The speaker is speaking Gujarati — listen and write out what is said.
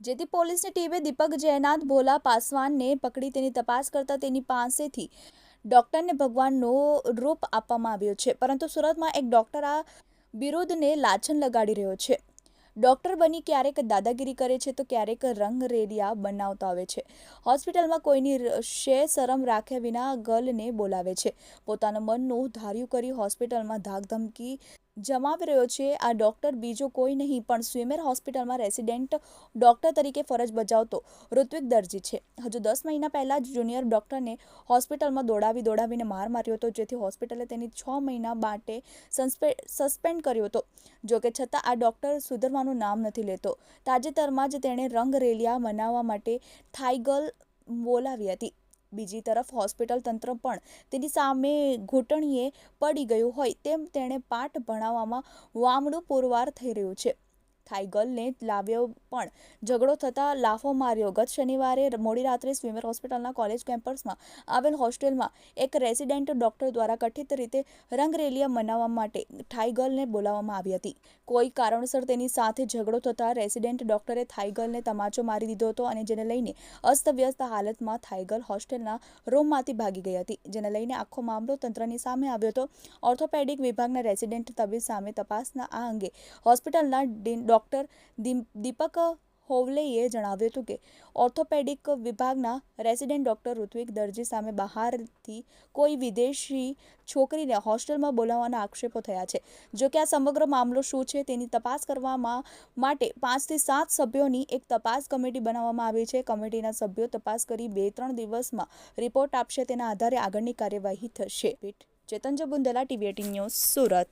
જેથી પોલીસની ટીમે દીપક જયનાથ ભોલા પાસવાનને પકડી તેની તપાસ કરતા તેની પાસેથી ડોક્ટરને ભગવાનનો રૂપ આપવામાં આવ્યો છે, પરંતુ સુરતમાં એક ડોક્ટર આ બિરુદને લાછન લગાડી રહ્યો છે. ડોક્ટર બની ક્યારેક દાદાગીરી કરે છે તો ક્યારેક રંગરેલિયા બનાવતા આવે છે. હોસ્પિટલમાં કોઈની શરમ રાખ્યા વિના ગર્લને બોલાવે છે. પોતાનું મનનું ધાર્યું કરી હોસ્પિટલમાં ધાકધમકી જમાવી રહ્યો છે. આ ડોક્ટર બીજો કોઈ નહીં પણ સ્વિમેર હોસ્પિટલમાં રેસિડેન્ટ ડોક્ટર તરીકે ફરજ બજાવતો ઋત્વિક દરજી છે. હજુ 10 મહિના પહેલા જ જુનિયર ડોક્ટરને હોસ્પિટલમાં દોડાવીને માર માર્યો હતો, જેથી હોસ્પિટલે તેની 6 મહિના માટે સસ્પેન્ડ કર્યો હતો. જોકે છતાં આ ડોક્ટર સુધરવાનું નામ નથી લેતો. તાજેતરમાં જ તેણે રંગરેલિયા મનાવવા માટે થાઈ ગર્લ બોલાવી હતી. બીજી તરફ હોસ્પિટલ તંત્ર પણ તેની સામે ઘૂંટણીએ પડી ગયું હોય તેમ તેણે પાઠ ભણાવવામાં વામણું પુરવાર થઈ રહ્યું છે. થાઈ ગર્લને લાવ્યો પણ ઝઘડો થતાં લાફો માર્યો. ગત શનિવારે મોડી રાત્રે સ્વિમેર હોસ્પિટલના કોલેજ કેમ્પસમાં આવેલ હોસ્ટેલમાં એક રેસિડેન્ટ ડોક્ટર દ્વારા કથિત રીતે રંગરેલિયા મનાવવા માટે થાઈ ગર્લને બોલાવવામાં આવી હતી. કોઈ કારણસર તેની સાથે ઝઘડો થતાં રેસિડેન્ટ ડોક્ટરે થાઈ ગર્લને તમાચો મારી દીધો હતો અને જેને લઈને અસ્તવ્યસ્ત હાલતમાં થાઈ ગર્લ હોસ્ટેલના રૂમમાંથી ભાગી ગઈ હતી, જેને લઈને આખો મામલો તંત્રની સામે આવ્યો હતો. ઓર્થોપેડિક વિભાગના રેસિડેન્ટ તબીબ સામે તપાસના આ અંગે હોસ્પિટલના ડોક્ટર દીપક હોવલેએ જણાવ્યું હતું કે ઓર્થોપેડિક વિભાગના રેસિડેન્ટ ડોક્ટર ઋત્વિક દરજી સામે બહારથી કોઈ વિદેશી છોકરીને હોસ્ટેલમાં બોલાવવાના આક્ષેપો થયા છે. જો કે આ સમગ્ર મામલો શું છે તેની તપાસ કરવામાં માટે 5 થી 7 સભ્યોની એક તપાસ કમિટી બનાવવામાં આવી છે. કમિટીના સભ્યો તપાસ કરી 2-3 દિવસમાં રિપોર્ટ આપશે. તેના આધારે આગળની કાર્યવાહી થશે. ચેતન બુંદેલા, TV18 ન્યૂઝ, સુરત.